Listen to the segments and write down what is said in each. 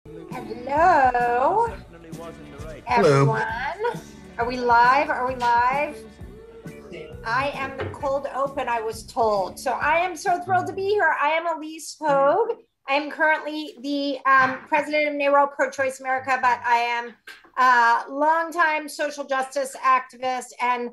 Hello, everyone. Are we live? Are we live? I am the cold open, I was told. So I am so thrilled to be here. I am Elise Hogue. I am currently the president of NARO Pro-Choice America, but I am a longtime social justice activist and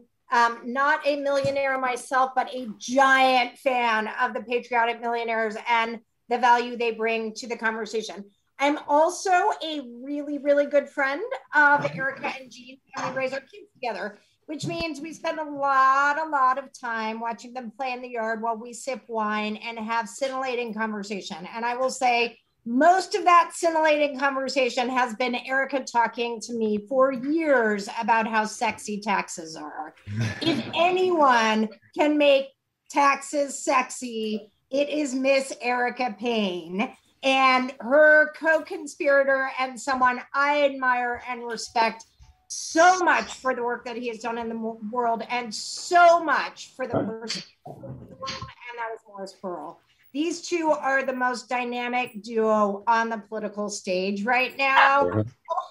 not a millionaire myself, but a giant fan of the patriotic millionaires and the value they bring to the conversation. I'm also a really, really good friend of Erica and Jean, and we raise our kids together, which means we spend a lot of time watching them play in the yard while we sip wine and have scintillating conversation. And I will say most of that scintillating conversation has been Erica talking to me for years about how sexy taxes are. If anyone can make taxes sexy, it is Miss Erica Payne. And her co-conspirator and someone I admire and respect so much for the work that he has done in the world and so much for the person in the world, and that is Morris Pearl. These two are the most dynamic duo on the political stage right now. Oh,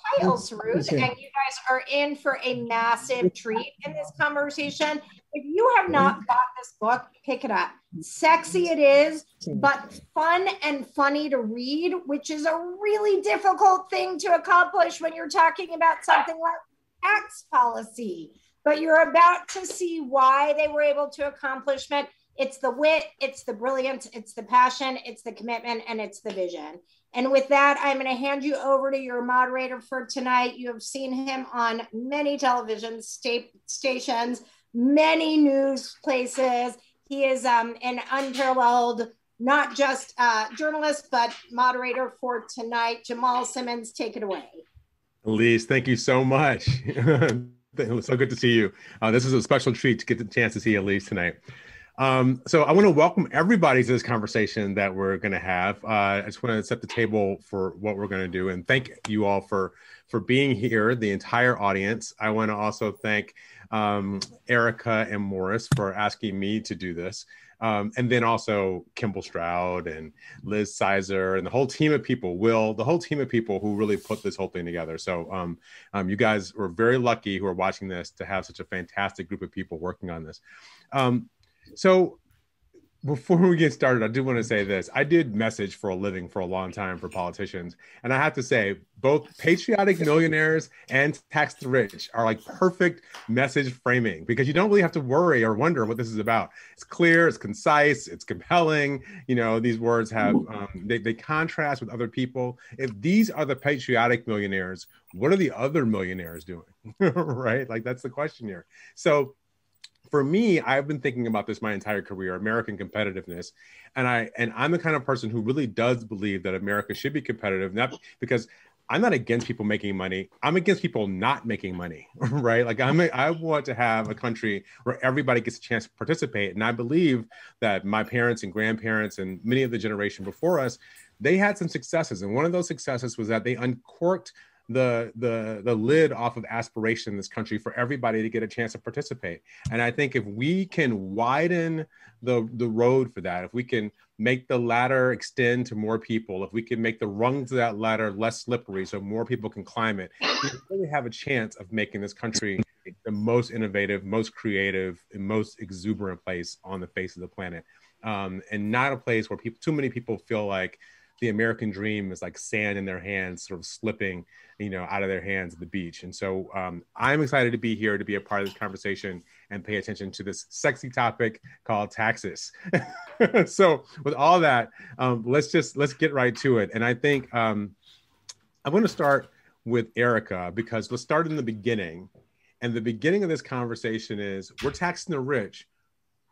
hi, Elsa Ruth. And you guys are in for a massive treat in this conversation. If you have not bought this book, pick it up. Sexy it is, but fun and funny to read, which is a really difficult thing to accomplish when you're talking about something like tax policy. But you're about to see why they were able to accomplish it. It's the wit, it's the brilliance, it's the passion, it's the commitment, and it's the vision. And with that, I'm going to hand you over to your moderator for tonight. You have seen him on many television stations, many news places. He is an unparalleled, not just journalist, but moderator for tonight. Jamal Simmons, take it away. Elise, thank you so much. It's so good to see you. This is a special treat to get the chance to see Elise tonight. So I want to welcome everybody to this conversation that we're going to have. I just want to set the table for what we're going to do and thank you all for being here, the entire audience. I want to also thank Erica and Morris for asking me to do this. And then also Kimball Stroud and Liz Sizer and the whole team of people, the whole team of people who really put this whole thing together. So you guys were very lucky who are watching this to have such a fantastic group of people working on this. So before we get started, I do want to say this. I did message for a living for a long time for politicians. And I have to say, both patriotic millionaires and tax the rich are like perfect message framing because you don't really have to worry or wonder what this is about. It's clear, it's concise, it's compelling. You know, these words have, they contrast with other people. If these are the patriotic millionaires, what are the other millionaires doing? Right? Like that's the question here. So for me, I've been thinking about this my entire career, American competitiveness. And I'm the kind of person who really does believe that America should be competitive, not because I'm not against people making money. I'm against people not making money, right? Like I want to have a country where everybody gets a chance to participate. And I believe that my parents and grandparents and many of the generation before us, they had some successes. And one of those successes was that they uncorked the lid off of aspiration in this country for everybody to get a chance to participate. And I think if we can widen the road for that, if we can make the ladder extend to more people, if we can make the rungs of that ladder less slippery so more people can climb it, we really have a chance of making this country the most innovative, most creative, and most exuberant place on the face of the planet. And not a place where too many people feel like the American dream is like sand in their hands, sort of slipping, out of their hands at the beach. And so I'm excited to be here to be a part of this conversation and pay attention to this sexy topic called taxes. So with all that, let's get right to it. And I think I'm going to start with Erica because let's start in the beginning. And the beginning of this conversation is we're taxing the rich.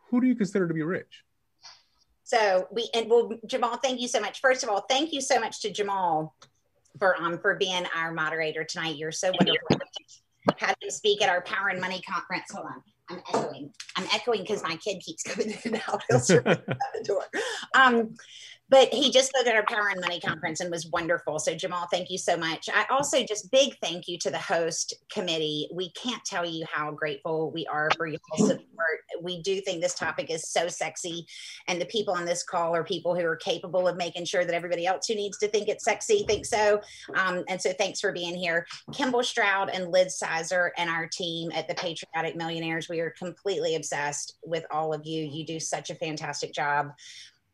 Who do you consider to be rich? So Jamal, thank you so much. First of all, thank you so much to Jamal for being our moderator tonight. You're so wonderful. Had him speak at our Power and Money conference. Hold on, I'm echoing because my kid keeps coming in and out. He'll certainly at the door. But he just spoke at our Power and Money conference and was wonderful. So Jamal, thank you so much. I also just big thank you to the host committee. We can't tell you how grateful we are for your support. we do think this topic is so sexy, and the people on this call are people who are capable of making sure that everybody else who needs to think it's sexy thinks so. And so thanks for being here. Kimball Stroud and Liz Sizer and our team at the Patriotic Millionaires, we are completely obsessed with all of you. You do such a fantastic job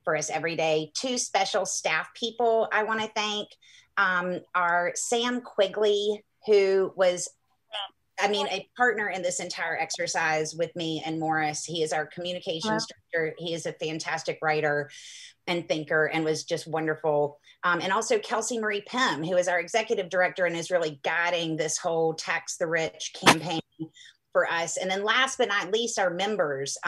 for us every day. Two special staff people I want to thank are Sam Quigley, who was, I mean, a partner in this entire exercise with me and Morris. He is our communications director. He is a fantastic writer and thinker and was just wonderful. And also Kelsey Marie Pym, who is our executive director and is really guiding this whole Tax the Rich campaign for us. And then last but not least, our members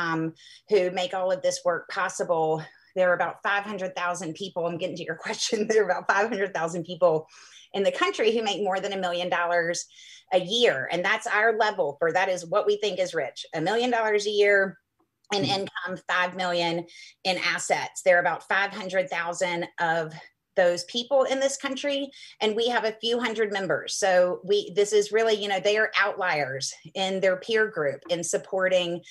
who make all of this work possible. There are about 500,000 people. I'm getting to your question. There are about 500,000 people in the country who make more than $1 million a year. And that's our level for, that is what we think is rich. $1 million a year in income, 5 million in assets. There are about 500,000 of those people in this country, and we have a few hundred members. So this is really, you know, they are outliers in their peer group in supporting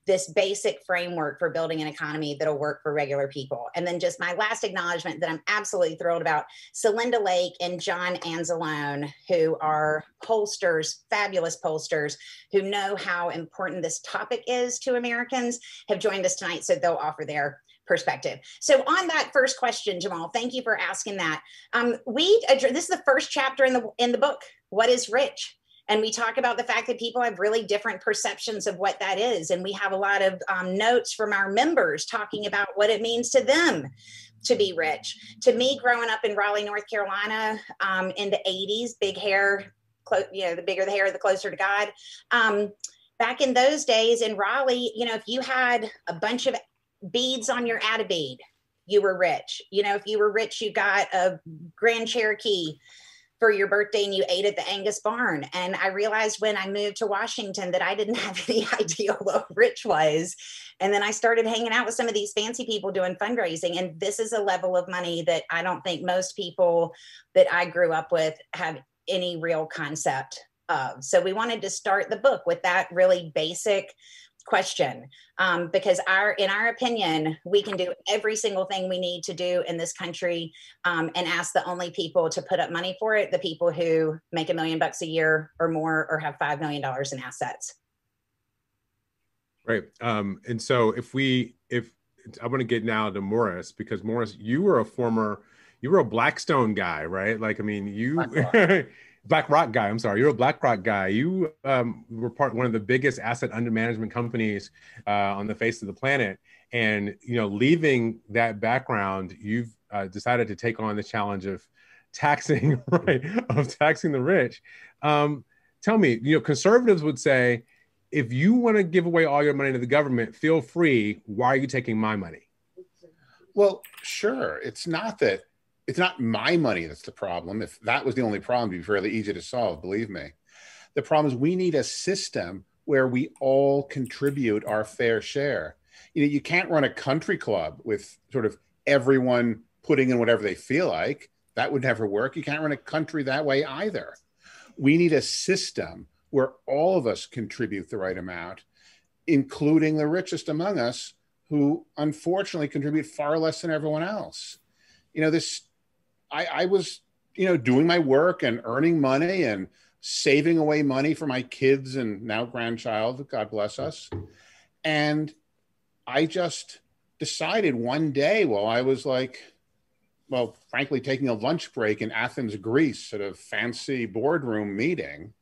this basic framework for building an economy that'll work for regular people. And then just my last acknowledgement that I'm absolutely thrilled about, Celinda Lake and John Angeloni, who are pollsters, fabulous pollsters, who know how important this topic is to Americans, have joined us tonight, so they'll offer their perspective. So on that first question, Jamal, thank you for asking that. This is the first chapter in the book, What is Rich? And we talk about the fact that people have really different perceptions of what that is. And we have a lot of notes from our members talking about what it means to them to be rich. To me, growing up in Raleigh, North Carolina in the 80s, big hair, the bigger the hair, the closer to God. Back in those days in Raleigh, you know, if you had a bunch of beads on your add a bead, you were rich. You know, if you were rich, you got a Grand Cherokee for your birthday and you ate at the Angus Barn. And I realized when I moved to Washington that I didn't have any idea what rich was. And then I started hanging out with some of these fancy people doing fundraising. And this is a level of money that I don't think most people that I grew up with have any real concept of. So we wanted to start the book with that really basic question, because in our opinion, we can do every single thing we need to do in this country, and ask the only people to put up money for it, the people who make $1 million a year or more, or have $5 million in assets. Right. And so if I want to get now to Morris, because Morris, you were a Blackstone guy, right? Like, I mean, BlackRock guy. I'm sorry. You're a BlackRock guy. You were one of the biggest asset under management companies on the face of the planet. And, you know, leaving that background, you've decided to take on the challenge of taxing, right? Of taxing the rich. Tell me, you know, conservatives would say, if you want to give away all your money to the government, feel free. Why are you taking my money? Well, sure. It's not my money that's the problem. If that was the only problem, it'd be fairly easy to solve, believe me. The problem is we need a system where we all contribute our fair share. You know, you can't run a country club with sort of everyone putting in whatever they feel like. That would never work. You can't run a country that way either. We need a system where all of us contribute the right amount, including the richest among us, who unfortunately contribute far less than everyone else. You know, I was, you know, doing my work and earning money and saving away money for my kids and now grandchild, God bless us. And I just decided one day while I was frankly, taking a lunch break in Athens, Greece at a fancy boardroom meeting.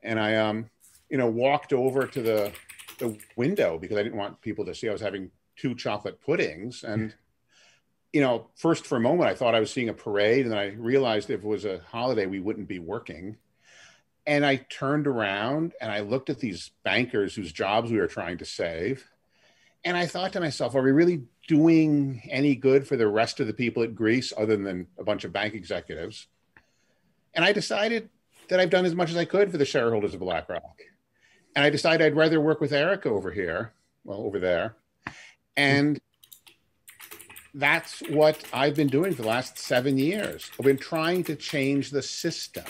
And I, walked over to the window because I didn't want people to see I was having 2 chocolate puddings. And you know, first for a moment, I thought I was seeing a parade, and then I realized if it was a holiday, we wouldn't be working. And I turned around and I looked at these bankers whose jobs we were trying to save. And I thought to myself, are we really doing any good for the rest of the people at Greece other than a bunch of bank executives? And I decided that I've done as much as I could for the shareholders of BlackRock. And I decided I'd rather work with Erica over there. And that's what I've been doing for the last 7 years. I've been trying to change the system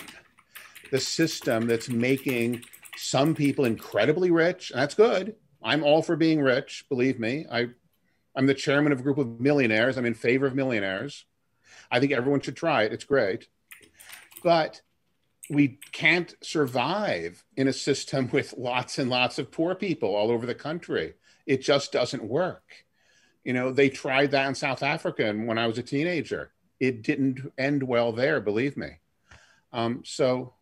that's making some people incredibly rich, and that's good, I'm all for being rich, believe me. I'm the chairman of a group of millionaires. I'm in favor of millionaires. I think everyone should try it. It's great. But we can't survive in a system with lots and lots of poor people all over the country. It just doesn't work. You know, they tried that in South Africa, and when I was a teenager, it didn't end well there, believe me. So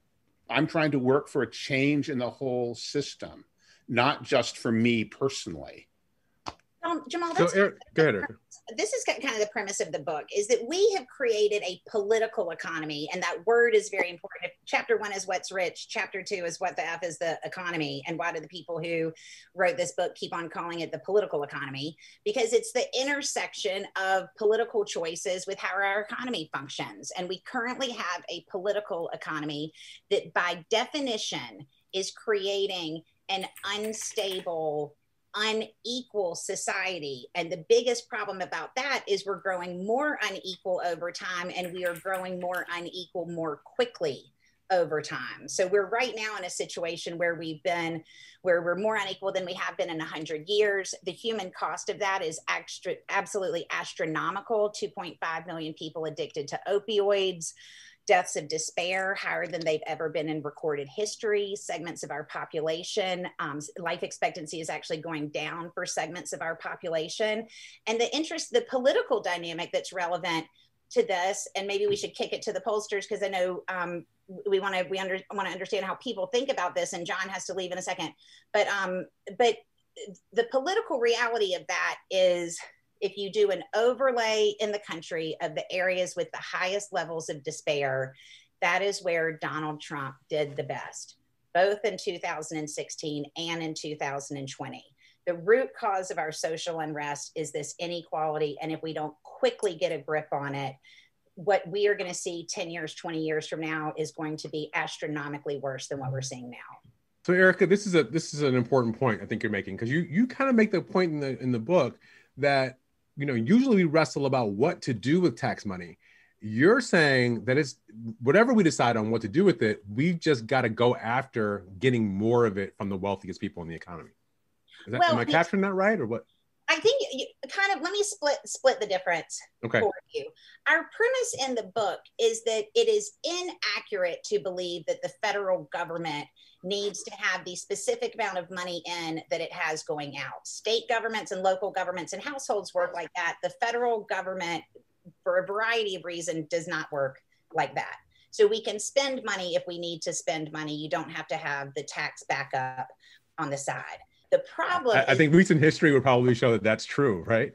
I'm trying to work for a change in the whole system, not just for me personally. Jamal, go ahead, Erica. This is kind of the premise of the book, is that we have created a political economy, and that word is very important. Chapter 1 is what's rich. Chapter 2 is what the F is the economy. And why do the people who wrote this book keep on calling it the political economy? Because it's the intersection of political choices with how our economy functions. And we currently have a political economy that by definition is creating an unstable, unequal society. And the biggest problem about that is we're growing more unequal over time, and we are growing more unequal more quickly over time. So we're right now in a situation where we're more unequal than we have been in 100 years. The human cost of that is absolutely astronomical. 2.5 million people addicted to opioids. Deaths of despair higher than they've ever been in recorded history. Segments of our population, life expectancy is actually going down for segments of our population. And the political dynamic that's relevant to this, and maybe we should kick it to the pollsters, because I know we want to understand how people think about this, and John has to leave in a second. But the political reality of that is, if you do an overlay in the country of the areas with the highest levels of despair, that is where Donald Trump did the best, both in 2016 and in 2020. The root cause of our social unrest is this inequality. And if we don't quickly get a grip on it, what we are going to see 10 years, 20 years from now is going to be astronomically worse than what we're seeing now. So Erica, this is an important point I think you're making, because you kind of make the point in the book that, you know, usually we wrestle about what to do with tax money. You're saying that it's whatever we decide on what to do with it, we've just got to go after getting more of it from the wealthiest people in the economy. Am I capturing that right, or what? I think let me split the difference for you. Our premise in the book is that it is inaccurate to believe that the federal government needs to have the specific amount of money in that it has going out. State governments and local governments and households work like that. The federal government, for a variety of reasons, does not work like that. So we can spend money if we need to spend money. You don't have to have the tax backup on the side. The problem I think recent history would probably show that that's true, right?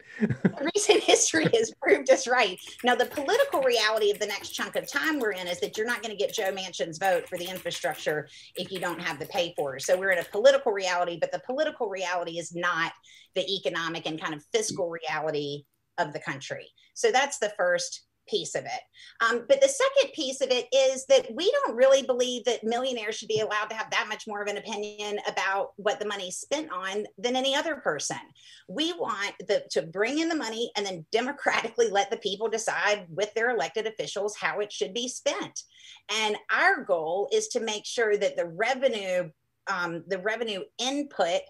Recent history has proved us right. Now, the political reality of the next chunk of time we're in is that you're not going to get Joe Manchin's vote for the infrastructure if you don't have the pay for it. So we're in a political reality, but the political reality is not the economic and kind of fiscal reality of the country. So that's the first piece of it. But the second piece of it is that we don't really believe that millionaires should be allowed to have that much more of an opinion about what the money's spent on than any other person. We want to bring in the money and then democratically let the people decide with their elected officials how it should be spent. And our goal is to make sure that the revenue input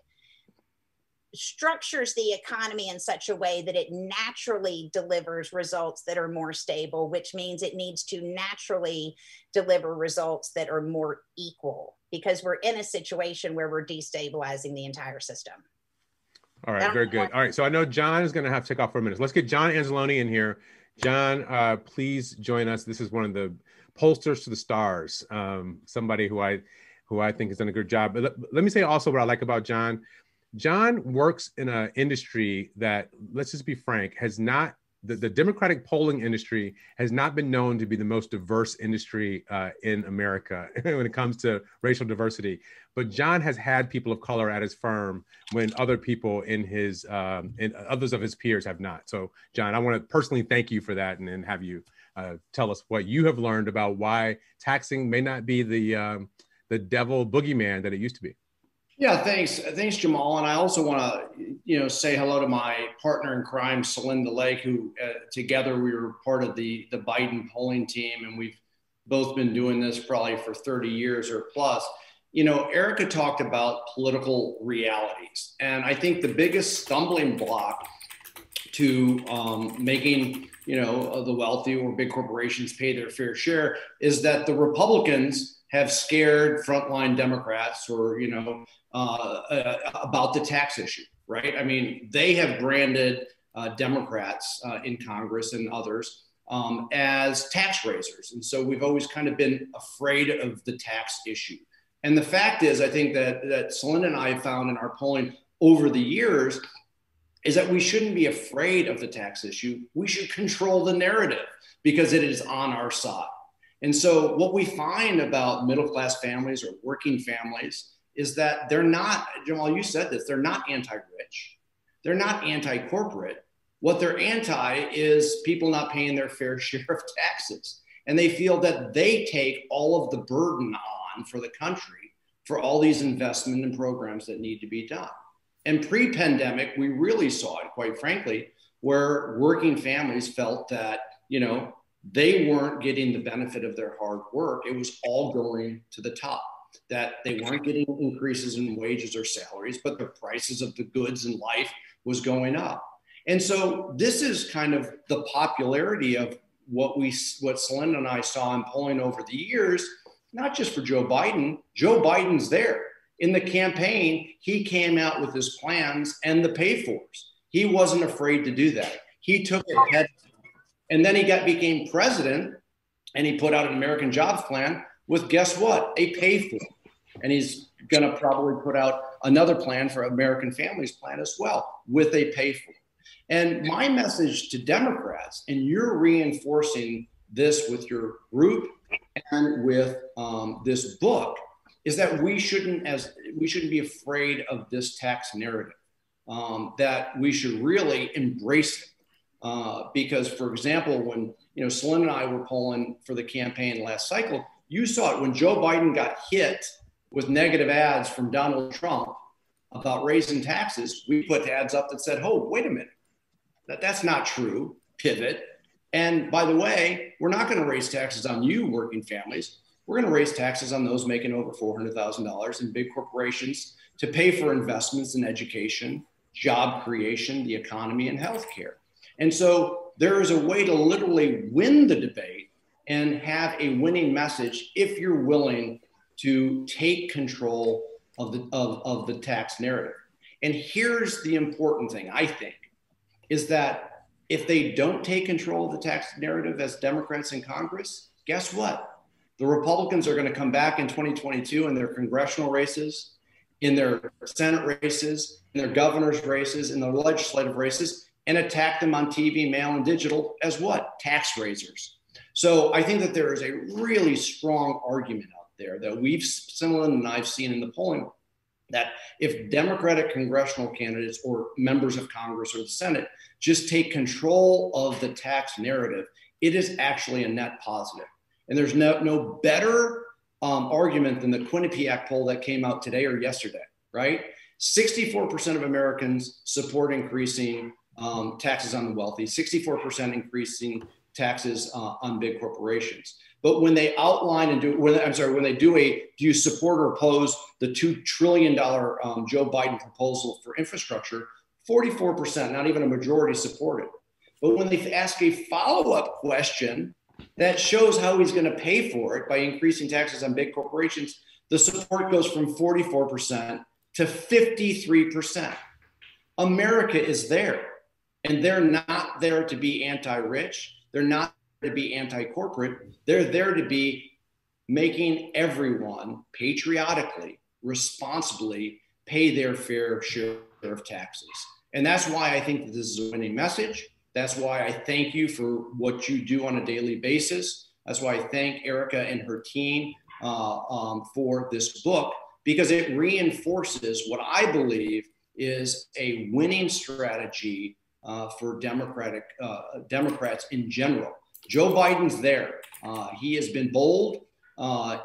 structures the economy in such a way that it naturally delivers results that are more stable, which means it needs to naturally deliver results that are more equal, because we're in a situation where we're destabilizing the entire system. All right, very good. All right, so I know John is going to have to take off for a minute. Let's get John Angeloni in here. John, please join us. This is one of the pollsters to the stars, somebody who I think has done a good job. But let me say also what I like about John. John works in an industry that, let's just be frank, has not, the Democratic polling industry has not been known to be the most diverse industry in America when it comes to racial diversity. But John has had people of color at his firm when other people in his, and others of his peers have not. So John, I want to personally thank you for that, and then have you tell us what you have learned about why taxing may not be the devil boogeyman that it used to be. Yeah, thanks, Jamal. And I also want to, say hello to my partner in crime, Celinda Lake, who together we were part of the Biden polling team, and we've both been doing this probably for 30 years or plus. you know, Erica talked about political realities. And I think the biggest stumbling block to making, you know, the wealthy or big corporations pay their fair share is that the Republicans have scared frontline Democrats or, you know, about the tax issue, right? I mean, they have branded Democrats in Congress and others as tax raisers. And so we've always kind of been afraid of the tax issue. And the fact is, I think that Celinda and I found in our polling over the years is that we shouldn't be afraid of the tax issue. We should control the narrative because it is on our side. And so what we find about middle-class families or working families is that they're not, Jamal, you said this, they're not anti-rich. They're not anti-corporate. What they're anti is people not paying their fair share of taxes. And they feel that they take all of the burden on for the country for all these investment and programs that need to be done. And pre-pandemic, we really saw it, quite frankly, where working families felt that, you know, they weren't getting the benefit of their hard work. It was all going to the top, that they weren't getting increases in wages or salaries, but the prices of the goods in life was going up. And so this is kind of the popularity of what Celinda and I saw in polling over the years, not just for Joe Biden. Joe Biden's there. In the campaign, he came out with his plans and the pay-fors. He wasn't afraid to do that. He took it head on. And then he became president, and he put out an American Jobs Plan with, guess what, a pay-for. And he's going to probably put out another plan for American Families Plan as well with a pay-for. And my message to Democrats, and you're reinforcing this with your group and with this book, is that we shouldn't be afraid of this tax narrative, that we should really embrace it. Because, for example, when, you know, Celinda and I were polling for the campaign last cycle, you saw it when Joe Biden got hit with negative ads from Donald Trump about raising taxes. We put ads up that said, oh, wait a minute, that's not true, pivot. And by the way, we're not going to raise taxes on you working families. We're going to raise taxes on those making over $400,000 in big corporations to pay for investments in education, job creation, the economy, and healthcare. And so there is a way to literally win the debate and have a winning message if you're willing to take control of the tax narrative. And here's the important thing, I think, is that if they don't take control of the tax narrative as Democrats in Congress, guess what? The Republicans are going to come back in 2022 in their congressional races, in their Senate races, in their governor's races, in their legislative races, and attack them on TV, mail, and digital as what? Tax raisers. So I think that there is a really strong argument out there that Celinda and I've seen in the polling, that if Democratic congressional candidates or members of Congress or the Senate just take control of the tax narrative, it is actually a net positive. And there's no better argument than the Quinnipiac poll that came out today or yesterday, right? 64% of Americans support increasing taxes on the wealthy, 64% increasing taxes on big corporations. But when they outline and do you support or oppose the $2 trillion Joe Biden proposal for infrastructure, 44%, not even a majority, support it. But when they ask a follow-up question that shows how he's going to pay for it by increasing taxes on big corporations, the support goes from 44% to 53%. America is there. And they're not there to be anti-rich. They're not there to be anti-corporate. They're there to be making everyone patriotically, responsibly pay their fair share of taxes. And that's why I think that this is a winning message. That's why I thank you for what you do on a daily basis. That's why I thank Erica and her team for this book, because it reinforces what I believe is a winning strategy for Democrats in general. Joe Biden's there. He has been bold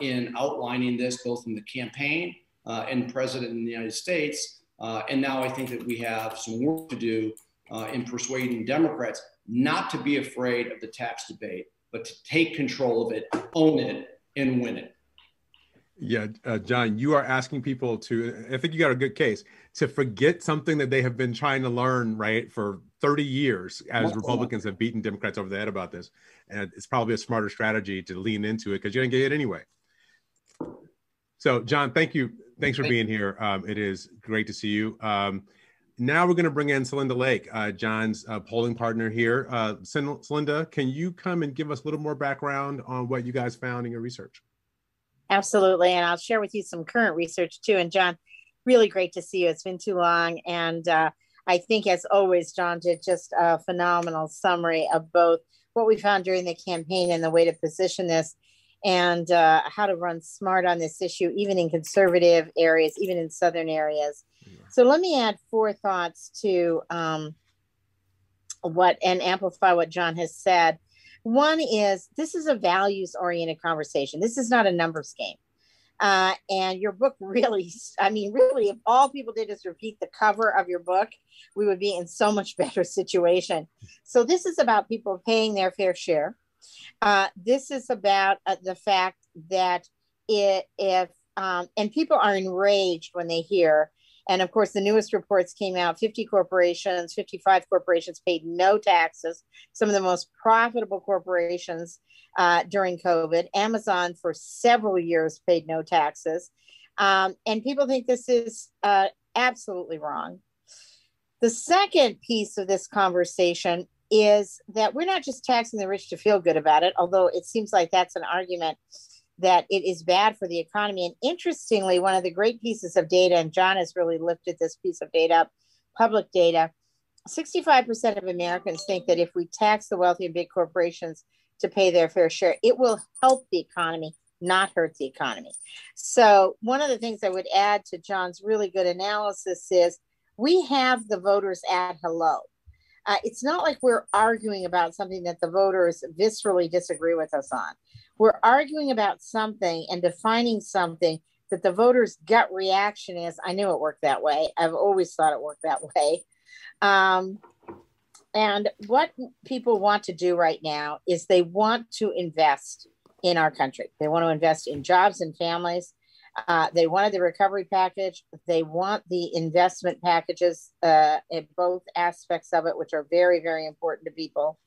in outlining this, both in the campaign and president in the United States. And now I think that we have some work to do in persuading Democrats not to be afraid of the tax debate, but to take control of it, own it, and win it. Yeah, John, you are asking people to, I think you got a good case, to forget something that they have been trying to learn, right, for 30 years as Republicans have beaten Democrats over the head about this. And it's probably a smarter strategy to lean into it because you're going to get it anyway. So, John, thank you. Thanks for being here. It is great to see you. Now we're going to bring in Celinda Lake, John's polling partner here. Celinda, can you come and give us a little more background on what you guys found in your research? Absolutely. And I'll share with you some current research too. And John, really great to see you. It's been too long. And I think, as always, John did just a phenomenal summary of both what we found during the campaign and the way to position this, and how to run smart on this issue, even in conservative areas, even in Southern areas. So let me add 4 thoughts to and amplify what John has said. One is, this is a values-oriented conversation. This is not a numbers game. And your book really, if all people did is repeat the cover of your book, we would be in so much better situation. So this is about people paying their fair share. This is about the fact that and people are enraged when they hear, and of course, the newest reports came out, 55 corporations paid no taxes. Some of the most profitable corporations during COVID. Amazon for several years paid no taxes. And people think this is absolutely wrong. The second piece of this conversation is that we're not just taxing the rich to feel good about it, although it seems like that's an argument that it is bad for the economy. And interestingly, one of the great pieces of data, and John has really lifted this piece of data up, public data, 65% of Americans think that if we tax the wealthy and big corporations to pay their fair share, it will help the economy, not hurt the economy. So one of the things I would add to John's really good analysis is we have the voters at hello. It's not like we're arguing about something that the voters viscerally disagree with us on. We're arguing about something and defining something that the voters' gut reaction is, I knew it worked that way. I've always thought it worked that way. And what people want to do right now is they want to invest in our country. They want to invest in jobs and families. They wanted the recovery package. They want the investment packages in both aspects of it, which are very, very important to people.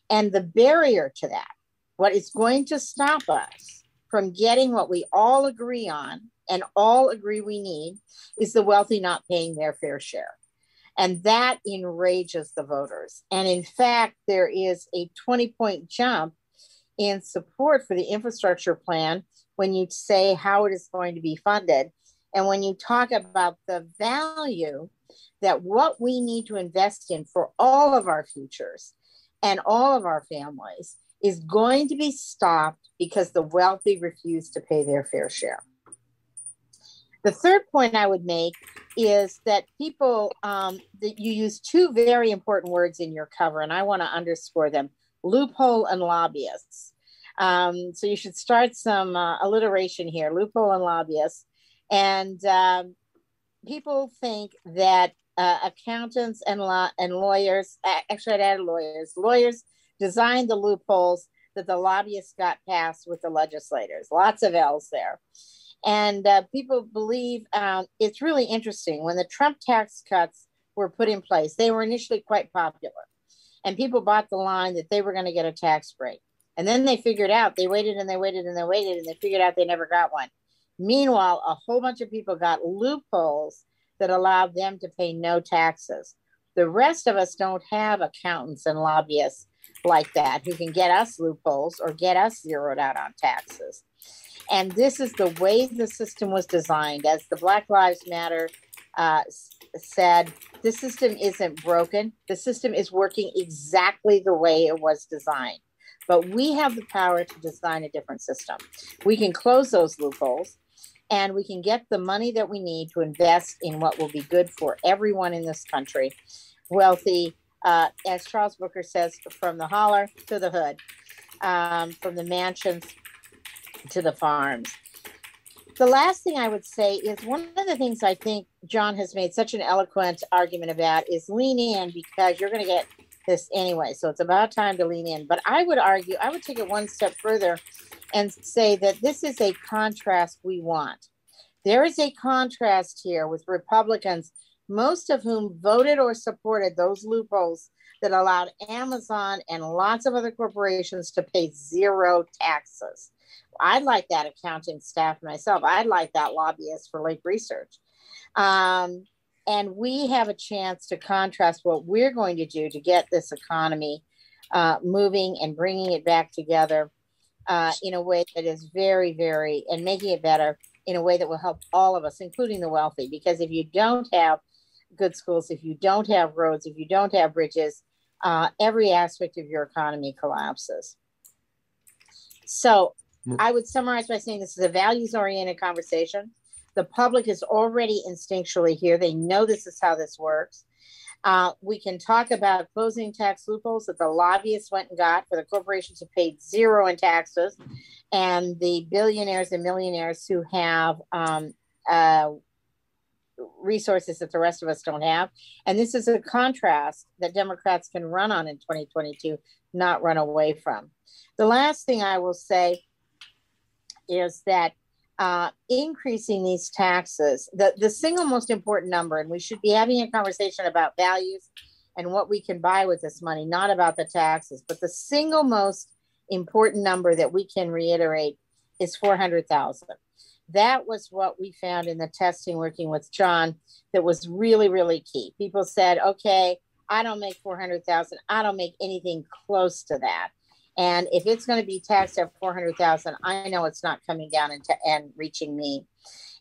And the barrier to that, what is going to stop us from getting what we all agree on and all agree we need, is the wealthy not paying their fair share. And that enrages the voters. And in fact, there is a 20-point jump in support for the infrastructure plan when you say how it is going to be funded. And when you talk about the value that what we need to invest in for all of our futures and all of our families is going to be stopped because the wealthy refuse to pay their fair share. The third point I would make is that people, that you use 2 very important words in your cover, and I want to underscore them: loophole and lobbyists. So you should start some alliteration here, loophole and lobbyists. And people think that accountants and lawyers, actually I'd add lawyers designed the loopholes that the lobbyists got passed with the legislators. Lots of L's there. And people believe it's really interesting. When the Trump tax cuts were put in place, they were initially quite popular. And people bought the line that they were going to get a tax break. And then they figured out, they waited and they waited and they waited, and they figured out they never got one. Meanwhile, a whole bunch of people got loopholes that allowed them to pay no taxes. The rest of us don't have accountants and lobbyists like that who can get us loopholes or get us zeroed out on taxes. And this is the way the system was designed. As the Black Lives Matter said, the system isn't broken. The system is working exactly the way it was designed. But we have the power to design a different system. We can close those loopholes, and we can get the money that we need to invest in what will be good for everyone in this country. Wealthy, as Charles Booker says, from the holler to the hood, from the mansions to the farms. The last thing I would say is, one of the things I think John has made such an eloquent argument about is lean in, because you're going to get this anyway. So it's about time to lean in. But I would argue, I would take it one step further and say that this is a contrast we want. There is a contrast here with Republicans, most of whom voted or supported those loopholes that allowed Amazon and lots of other corporations to pay zero taxes. I'd like that accounting staff myself. I'd like that lobbyist for Lake Research. And we have a chance to contrast what we're going to do to get this economy moving and bringing it back together in a way that is very, very, and making it better in a way that will help all of us, including the wealthy. Because if you don't have good schools, if you don't have roads, if you don't have bridges, every aspect of your economy collapses. So I would summarize by saying this is a values-oriented conversation. The public is already instinctually here. They know this is how this works. We can talk about closing tax loopholes that the lobbyists went and got for the corporations who paid zero in taxes and the billionaires and millionaires who have resources that the rest of us don't have. And this is a contrast that Democrats can run on in 2022, not run away from. The last thing I will say is that increasing these taxes, the single most important number, and we should be having a conversation about values and what we can buy with this money, not about the taxes, but the single most important number that we can reiterate is 400,000. That was what we found in the testing working with John that was really, really key. People said, okay, I don't make 400,000. I don't make anything close to that. And if it's going to be taxed at 400,000, I know it's not coming down and reaching me.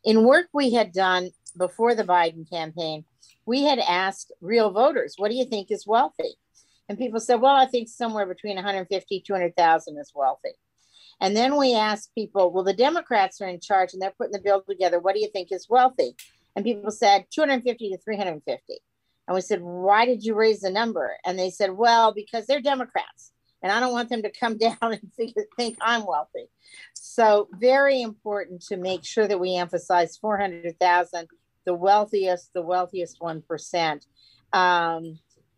In work we had done before the Biden campaign, we had asked real voters, what do you think is wealthy? And people said, well, I think somewhere between 150, 200,000 is wealthy. And then we asked people, well, the Democrats are in charge and they're putting the bill together. What do you think is wealthy? And people said 250 to 350. And we said, why did you raise the number? And they said, well, because they're Democrats. And I don't want them to come down and think I'm wealthy. So very important to make sure that we emphasize 400,000, the wealthiest 1%,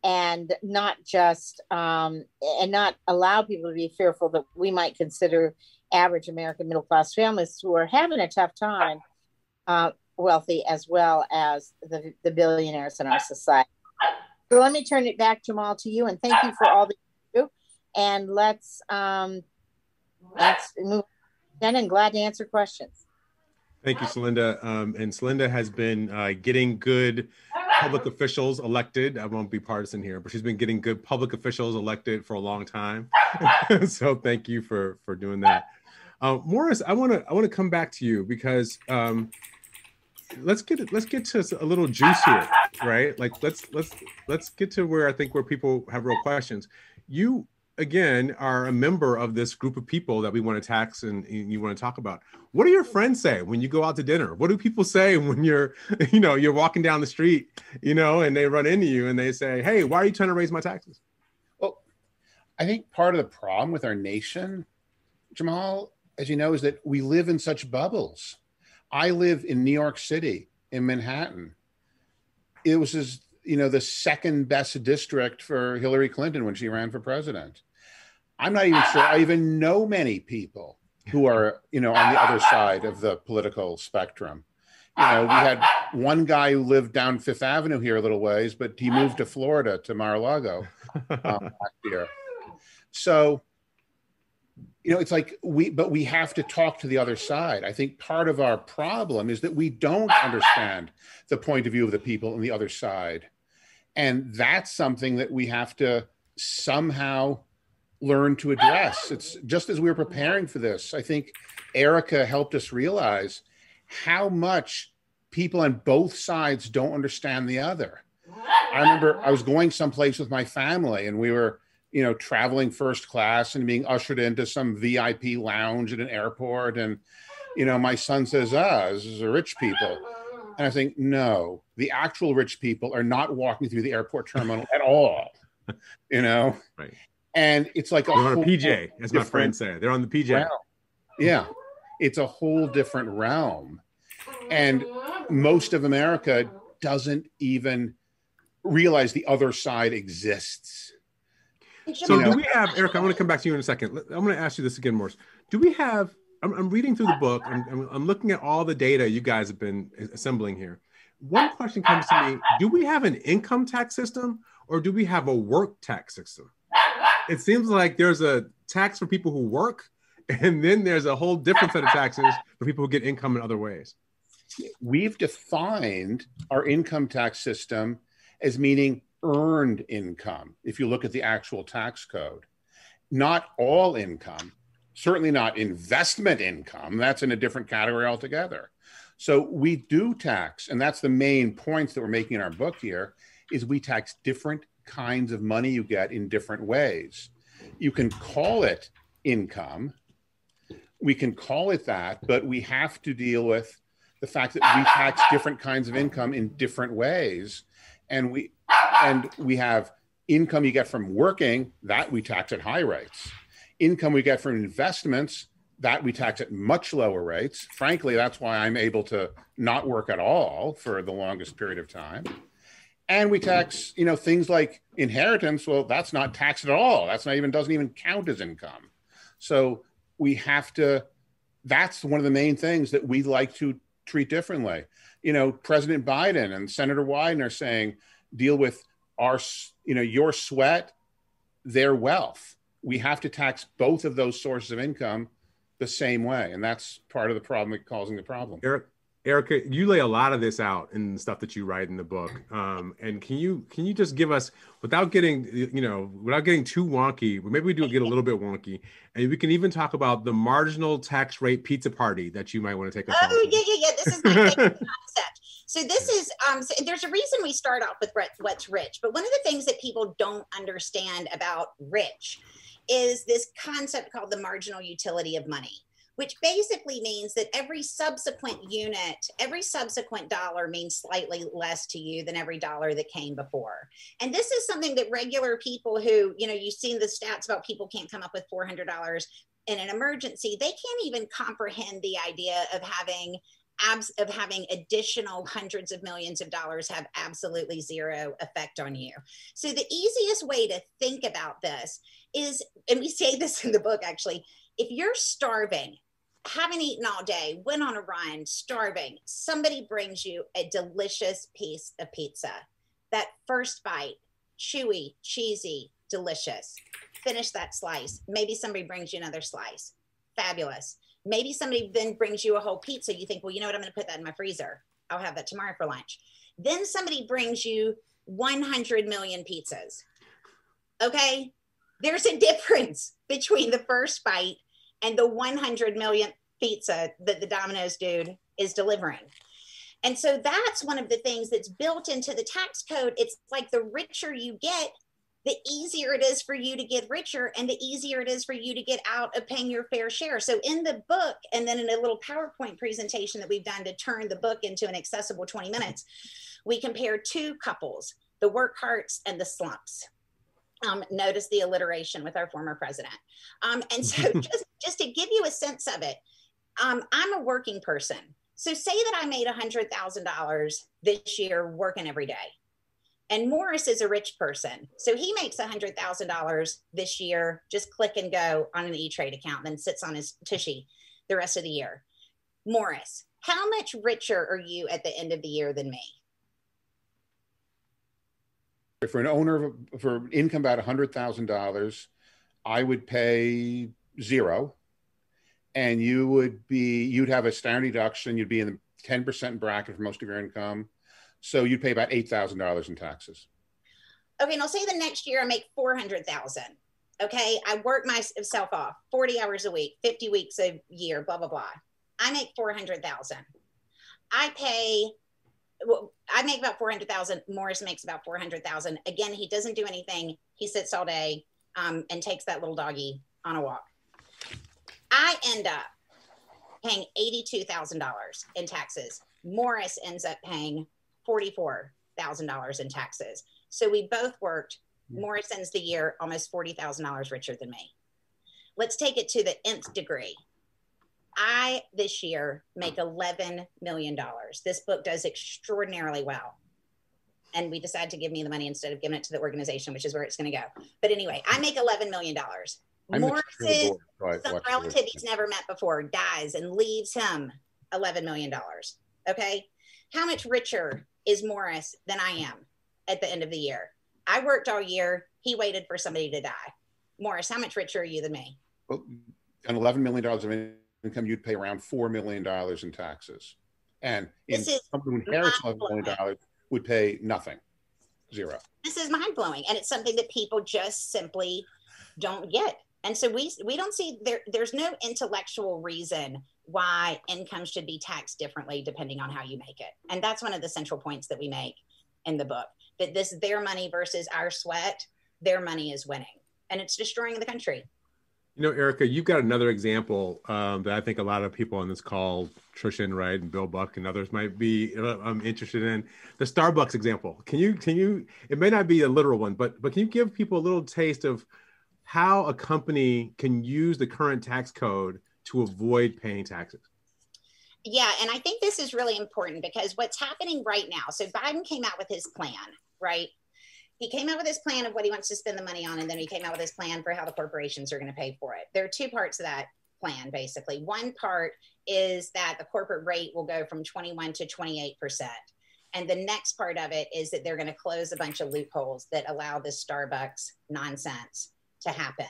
and not just, and not allow people to be fearful that we might consider average American middle-class families who are having a tough time wealthy, as well as the billionaires in our society. So let me turn it back, Jamal, to you, and thank you for all that you do. And let's move on, and glad to answer questions. Thank you, Celinda. And Celinda has been getting good public officials elected. I won't be partisan here, but she's been getting good public officials elected for a long time. So thank you for doing that. Morris, I want to come back to you because let's get to a little juice here, right? Like let's get to where people have real questions. You again are a member of this group of people that we want to tax and you want to talk about. What do your friends say when you go out to dinner? What do people say when you're walking down the street, and they run into you and they say, hey, why are you trying to raise my taxes? Well, I think part of the problem with our nation, Jamal, as you know, is that we live in such bubbles. I live in New York City, in Manhattan. It was the second best district for Hillary Clinton when she ran for president. I'm not even sure I even know many people who are, on the other side of the political spectrum. We had one guy who lived down Fifth Avenue here a little ways, but he moved to Florida, to Mar-a-Lago last year. So, it's like we have to talk to the other side. I think part of our problem is that we don't understand the point of view of the people on the other side. And that's something that we have to somehow learn to address. It's just as we were preparing for this, I think Erica helped us realize how much people on both sides don't understand the other. I remember I was going someplace with my family and we were, traveling first class and being ushered into some VIP lounge at an airport. And, my son says, this is the rich people. And I think, no, the actual rich people are not walking through the airport terminal at all, Right. And it's like they're on a PJ, as my friends say. They're on the PJ. Realm. Yeah, it's a whole different realm. And most of America doesn't even realize the other side exists. So do we have, Erica, I want to come back to you in a second. I'm going to ask you this again, Morris. Do we have, I'm reading through the book, I'm looking at all the data you guys have been assembling here. One question comes to me, do we have an income tax system or do we have a work tax system? It seems like there's a tax for people who work, and then there's a whole different set of taxes for people who get income in other ways. We've defined our income tax system as meaning earned income. If you look at the actual tax code, not all income, certainly not investment income. That's in a different category altogether. So we do tax, and that's the main points that we're making in our book here, is we tax different kinds of money you get in different ways. You can call it income. We can call it that, but we have to deal with the fact that we tax different kinds of income in different ways. And we have income you get from working, that we tax at high rates. Income we get from investments, that we tax at much lower rates. Frankly, that's why I'm able to not work at all for the longest period of time. And we tax, things like inheritance. Well, that's not taxed at all. That's not even, doesn't even count as income. So we have to, that's one of the main things that we like to treat differently. President Biden and Senator Wyden are saying, deal with your sweat, their wealth. We have to tax both of those sources of income the same way. And that's part of the problem causing the problem. Erica, you lay a lot of this out in the stuff that you write in the book. And can you just give us, without getting too wonky, maybe we do get a little bit wonky, and we can even talk about the marginal tax rate pizza party that you might want to take us on. Oh, yeah. This is my favorite concept. So this is, so there's a reason we start off with what's rich, but one of the things that people don't understand about rich is this concept called the marginal utility of money, which basically means that every subsequent unit, every subsequent dollar means slightly less to you than every dollar that came before. And this is something that regular people who, you've seen the stats about people can't come up with $400 in an emergency. They can't even comprehend the idea of having additional hundreds of millions of dollars have absolutely zero effect on you. So the easiest way to think about this is, and we say this in the book actually, if you're starving, haven't eaten all day, went on a run, starving, somebody brings you a delicious piece of pizza. That first bite, chewy, cheesy, delicious. Finish that slice. Maybe somebody brings you another slice. Fabulous. Maybe somebody then brings you a whole pizza. You think, well, you know what? I'm going to put that in my freezer. I'll have that tomorrow for lunch. Then somebody brings you 100 million pizzas. Okay. There's a difference between the first bite and the 100 million pizza that the Domino's dude is delivering. And so that's one of the things that's built into the tax code. It's like the richer you get, the easier it is for you to get richer and the easier it is for you to get out of paying your fair share. So in the book, and then in a little PowerPoint presentation that we've done to turn the book into an accessible 20 minutes, we compare two couples, the work hearts and the slumps. Notice the alliteration with our former president. And so just to give you a sense of it, I'm a working person. So say that I made $100,000 this year working every day. And Morris is a rich person. So he makes $100,000 this year, just click and go on an E-Trade account, then sits on his tushy the rest of the year. Morris, how much richer are you at the end of the year than me? For an owner for income about $100,000, I would pay zero. And you'd have a standard deduction. You'd be in the 10% bracket for most of your income. So you'd pay about $8,000 in taxes. Okay, now say the next year I make $400,000. Okay, I work myself off 40 hours a week, 50 weeks a year, blah, blah, blah. I make $400,000. I make about $400,000. Morris makes about $400,000. Again, he doesn't do anything. He sits all day and takes that little doggy on a walk. I end up paying $82,000 in taxes. Morris ends up paying $44,000 in taxes. So we both worked. Morris ends the year almost $40,000 richer than me. Let's take it to the nth degree. I, this year, make $11 million. This book does extraordinarily well. and we decided to give me the money instead of giving it to the organization, which is where it's going to go. But anyway, I make $11 million. Morris's some relative he's never met before dies and leaves him $11 million. Okay. How much richer is Morris than I am at the end of the year? I worked all year. He waited for somebody to die. Morris, how much richer are you than me? Well, on $11 million of income, you'd pay around $4 million in taxes. And someone who inherits $11 million would pay nothing, zero. This is mind blowing. And it's something that people just simply don't get. And so we don't see there's no intellectual reason why income should be taxed differently depending on how you make it. And that's one of the central points that we make in the book, that this is their money versus our sweat. Their money is winning, and it's destroying the country. You know, Erica, you've got another example that I think a lot of people on this call, Trisha and Wright and Bill Buck and others might be interested in. The Starbucks example. Can you, it may not be a literal one, but can you give people a little taste of how a company can use the current tax code to avoid paying taxes? Yeah, and I think this is really important because what's happening right now, so Biden came out with his plan, right? He came out with his plan of what he wants to spend the money on, and then he came out with his plan for how the corporations are going to pay for it. There are two parts of that plan, basically. One part is that the corporate rate will go from 21 to 28%. And the next part of it is that they're going to close a bunch of loopholes that allow this Starbucks nonsense to happen.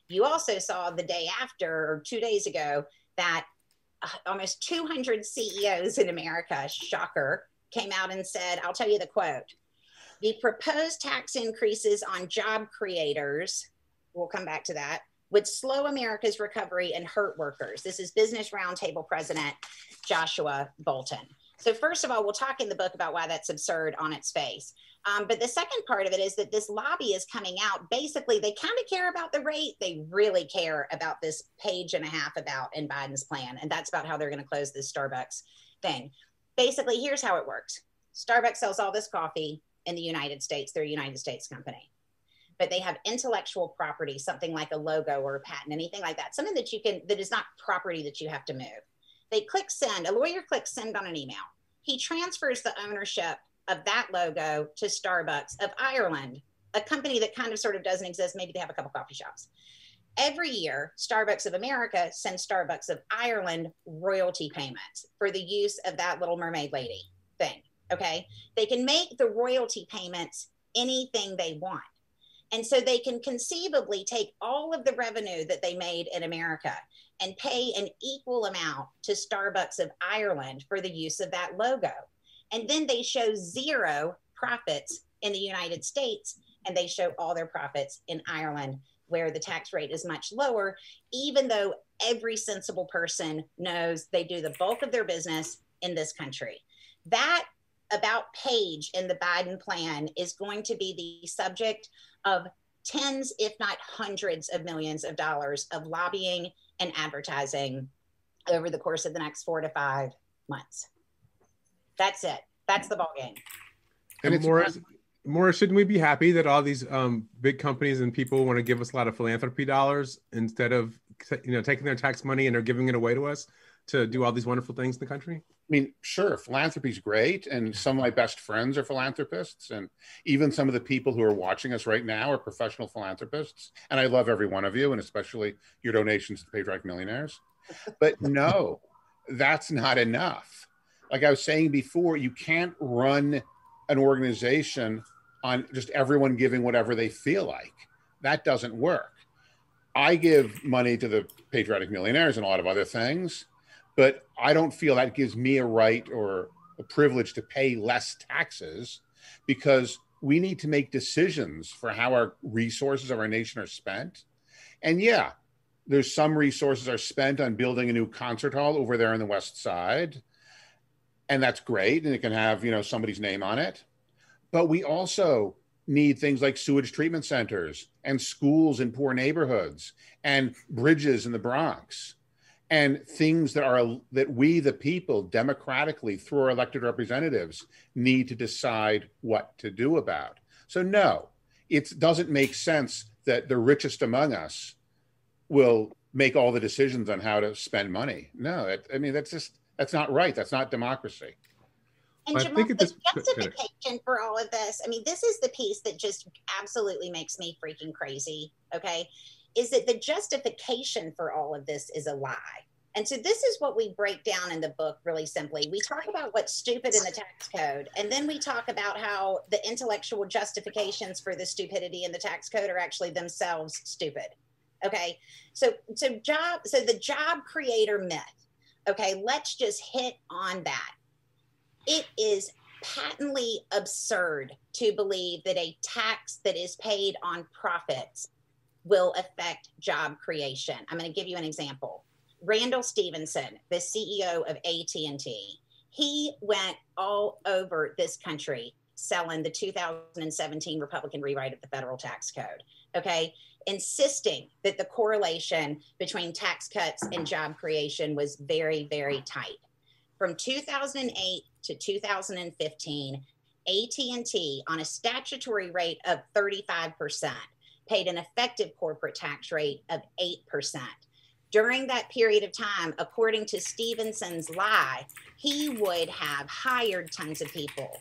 You also saw the day after, or 2 days ago, that almost 200 CEOs in America, shocker, came out and said, I'll tell you the quote, the proposed tax increases on job creators, we'll come back to that, would slow America's recovery and hurt workers. This is Business Roundtable President Joshua Bolten. So first of all, we'll talk in the book about why that's absurd on its face. But the second part of it is that this lobby is coming out. Basically, they kind of care about the rate. They really care about this page and a half about in Biden's plan. And that's about how they're going to close this Starbucks thing. Basically, here's how it works. Starbucks sells all this coffee in the United States. They're a United States company. But they have intellectual property, something like a logo or a patent, anything like that. Something that that is not property that you have to move. They click send, a lawyer clicks send on an email. He transfers the ownership of that logo to Starbucks of Ireland, a company that kind of sort of doesn't exist. Maybe they have a couple coffee shops. Every year, Starbucks of America sends Starbucks of Ireland royalty payments for the use of that Little Mermaid lady thing, okay? They can make the royalty payments anything they want. And so they can conceivably take all of the revenue that they made in America and pay an equal amount to Starbucks of Ireland for the use of that logo. And then they show zero profits in the United States, and they show all their profits in Ireland, where the tax rate is much lower, even though every sensible person knows they do the bulk of their business in this country. That about page in the Biden plan is going to be the subject of tens, if not hundreds of millions of dollars of lobbying and advertising over the course of the next 4 to 5 months. That's it. That's the ball game. And Morris, shouldn't we be happy that all these big companies and people want to give us a lot of philanthropy dollars instead of taking their tax money and they're giving it away to us to do all these wonderful things in the country? I mean, sure, philanthropy is great. And some of my best friends are philanthropists. And even some of the people who are watching us right now are professional philanthropists. And I love every one of you, and especially your donations to Patriotic Millionaires. But no, that's not enough. Like I was saying before, you can't run an organization on just everyone giving whatever they feel like. That doesn't work. I give money to the Patriotic Millionaires and a lot of other things, but I don't feel that gives me a right or a privilege to pay less taxes, because we need to make decisions for how our resources of our nation are spent. And yeah, there's some resources are spent on building a new concert hall over there on the West Side. And that's great. And it can have, somebody's name on it. But we also need things like sewage treatment centers and schools in poor neighborhoods and bridges in the Bronx, and things that we, the people, democratically through our elected representatives, need to decide what to do about. So no, it doesn't make sense that the richest among us will make all the decisions on how to spend money. No, that's not right. That's not democracy. And Jamal, the justification for all of this, I mean, this is the piece that just absolutely makes me freaking crazy, okay, is that the justification for all of this is a lie. And so this is what we break down in the book really simply. We talk about what's stupid in the tax code, and then we talk about how the intellectual justifications for the stupidity in the tax code are actually themselves stupid. Okay, so the job creator myth, okay, let's just hit on that. It is patently absurd to believe that a tax that is paid on profits will affect job creation. I'm going to give you an example. Randall Stevenson, the CEO of AT&T, he went all over this country selling the 2017 Republican rewrite of the federal tax code, okay, insisting that the correlation between tax cuts and job creation was very, very tight. From 2008 to 2015, AT&T, on a statutory rate of 35%, paid an effective corporate tax rate of 8%. During that period of time, according to Stevenson's lie, he would have hired tons of people.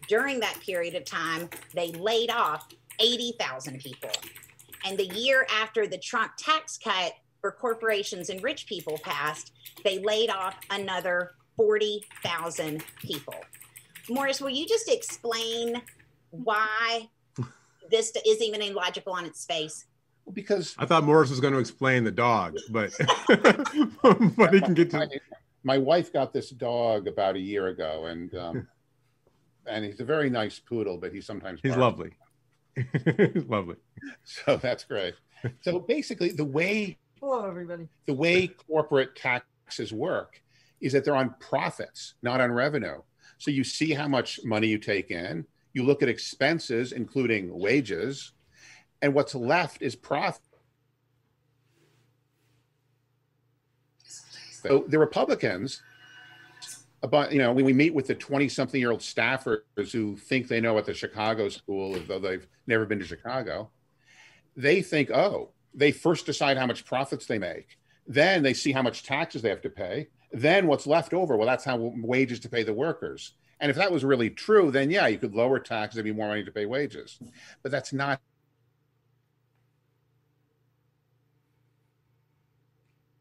During that period of time, they laid off 80,000 people. And the year after the Trump tax cut for corporations and rich people passed, they laid off another 40,000 people. Morris, will you just explain why this isn't even illogical on its face? Because I thought Morris was going to explain the dog, but but he can get to. My wife got this dog about a year ago, and he's a very nice poodle, but he's sometimes lovely. He's lovely. So that's great. So basically, hello everybody. The way corporate taxes work is that they're on profits, not on revenue. So you see how much money you take in, you look at expenses, including wages, and what's left is profit. So the Republicans, when we meet with the 20-something-year-old staffers who think they know at the Chicago school, though they've never been to Chicago, they think, they first decide how much profits they make. Then they see how much taxes they have to pay. Then what's left over, well, that's how wages to pay the workers. And if that was really true, then yeah, you could lower taxes, there'd be more money to pay wages. But that's not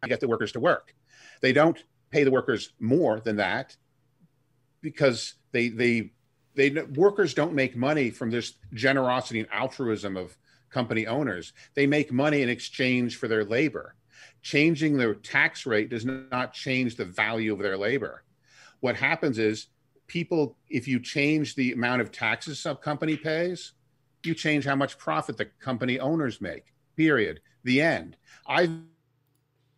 to get the workers to work. They don't pay the workers more than that because workers don't make money from this generosity and altruism of company owners. They make money in exchange for their labor. Changing their tax rate does not change the value of their labor. What happens is if you change the amount of taxes some company pays, you change how much profit the company owners make, period. The end. I've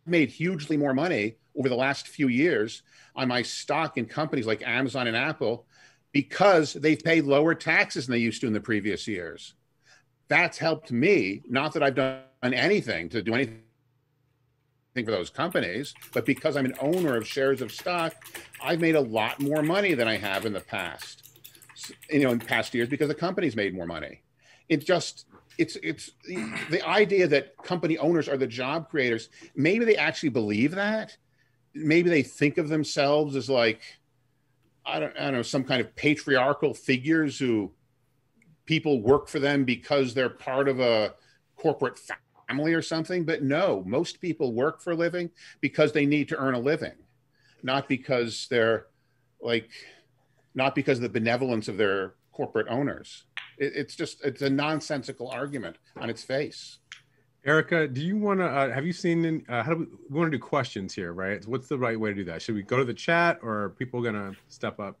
made hugely more money over the last few years on my stock in companies like Amazon and Apple because they've paid lower taxes than they used to in the previous years. That's helped me, not that I've done anything to do anything for those companies, but because I'm an owner of shares of stock, I've made a lot more money than I have in the past, in past years because the company's made more money. It's the idea that company owners are the job creators. Maybe they actually believe that. Maybe they think of themselves as like, I don't know, some kind of patriarchal figures who people work for them because they're part of a corporate family or something. But no, most people work for a living because they need to earn a living, not because not because of the benevolence of their corporate owners. It's a nonsensical argument on its face. Erica, do you want to, have you seen, we want to do questions here, right? What's the right way to do that? Should we go to the chat or are people going to step up?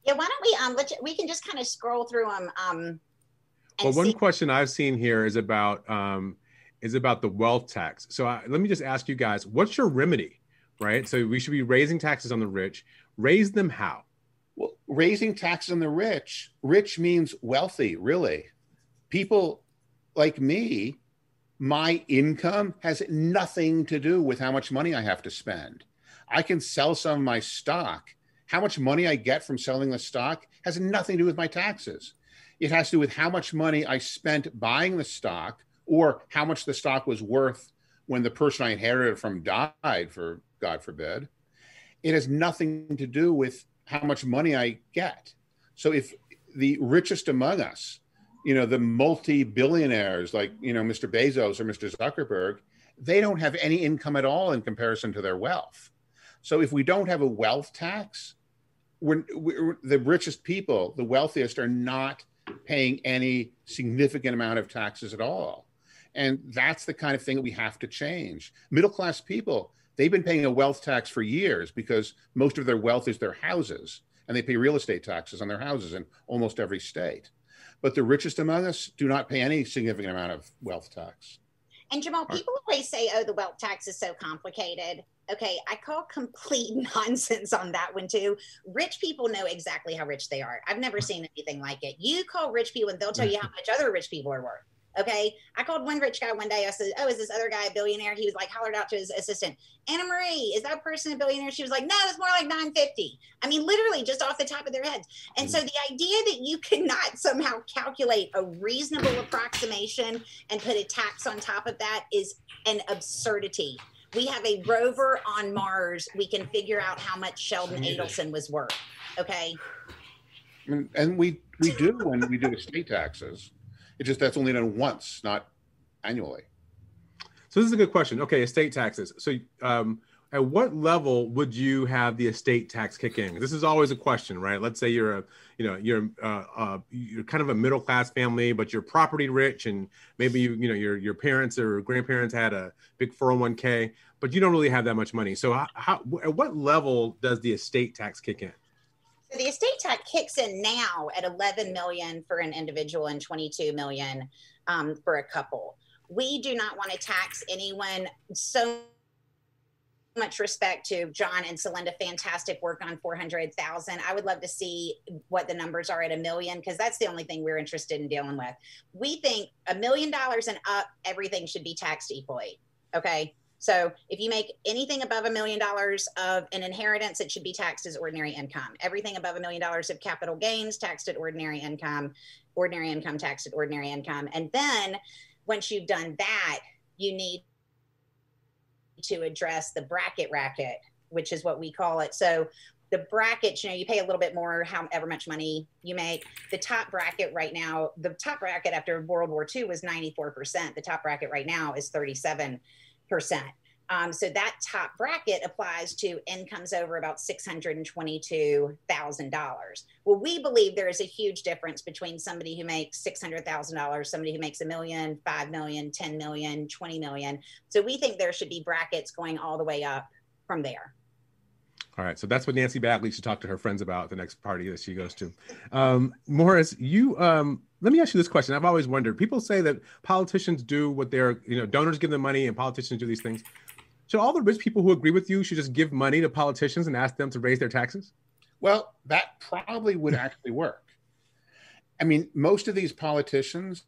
Yeah, why don't we can just kind of scroll through them. Well, one question I've seen here is about the wealth tax. So let me just ask you guys, what's your remedy, right? So we should be raising taxes on the rich. Raise them how? Well, raising taxes on the rich means wealthy, really. People like me, my income has nothing to do with how much money I have to spend. I can sell some of my stock. How much money I get from selling the stock has nothing to do with my taxes. It has to do with how much money I spent buying the stock or how much the stock was worth when the person I inherited from died, for God forbid. It has nothing to do with how much money I get. So if the richest among us, the multi-billionaires like, Mr. Bezos or Mr. Zuckerberg, they don't have any income at all in comparison to their wealth. So if we don't have a wealth tax, we're the richest people, the wealthiest, are not paying any significant amount of taxes at all. And that's the kind of thing that we have to change. Middle-class people, they've been paying a wealth tax for years because most of their wealth is their houses, and they pay real estate taxes on their houses in almost every state. But the richest among us do not pay any significant amount of wealth tax. And Jamal, people always say, oh, the wealth tax is so complicated. Okay, I call complete nonsense on that one too. Rich people know exactly how rich they are. I've never seen anything like it. You call rich people and they'll tell you how much other rich people are worth. Okay, I called one rich guy one day. I said, oh, is this other guy a billionaire? He was like, hollered out to his assistant, Anna Marie, is that person a billionaire? She was like, no, it's more like 950. I mean, literally just off the top of their heads. And so the idea that you cannot somehow calculate a reasonable approximation and put a tax on top of that is an absurdity. We have a rover on Mars. We can figure out how much Sheldon Adelson was worth. Okay. And we do when we do estate taxes. It's just that's only done once, not annually. So this is a good question. Okay, estate taxes. So at what level would you have the estate tax kick in? This is always a question, right? Let's say you're you're kind of a middle class family, but you're property rich, and maybe your parents or grandparents had a big 401k, but you don't really have that much money. So at what level does the estate tax kick in? So the estate tax kicks in now at 11 million for an individual and 22 million for a couple. We do not want to tax anyone. So much respect to John and Celinda, fantastic work on 400,000. I would love to see what the numbers are at $1 million, because that's the only thing we're interested in dealing with. We think $1 million and up, everything should be taxed equally. Okay. So if you make anything above $1 million of an inheritance, it should be taxed as ordinary income. Everything above $1 million of capital gains, taxed at ordinary income taxed at ordinary income. And then once you've done that, you need to address the bracket racket, which is what we call it. So the brackets, you pay a little bit more however much money you make. The top bracket right now, the top bracket after World War II was 94%. The top bracket right now is 37%. So that top bracket applies to incomes over about $622,000. Well, we believe there is a huge difference between somebody who makes $600,000, somebody who makes $1 million, $5 million, $10 million, $20 million. So we think there should be brackets going all the way up from there. All right, so that's what Nancy Bagley should talk to her friends about at the next party that she goes to. Morris, let me ask you this question. I've always wondered, people say that politicians do what donors give them money and politicians do these things. Should all the rich people who agree with you should just give money to politicians and ask them to raise their taxes? Well, that probably would actually work. I mean, most of these politicians,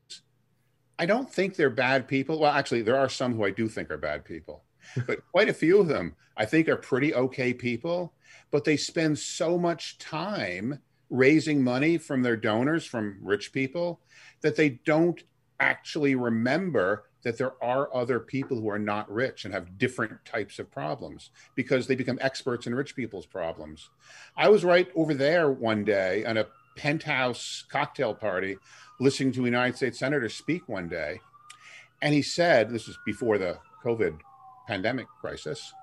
I don't think they're bad people. Well, actually, there are some who I do think are bad people, but quite a few of them I think are pretty okay people, but they spend so much time raising money from their donors, from rich people, that they don't actually remember that there are other people who are not rich and have different types of problems because they become experts in rich people's problems. I was right over there one day at a penthouse cocktail party listening to a United States Senator speak one day. And he said, this was before the COVID pandemic crisis,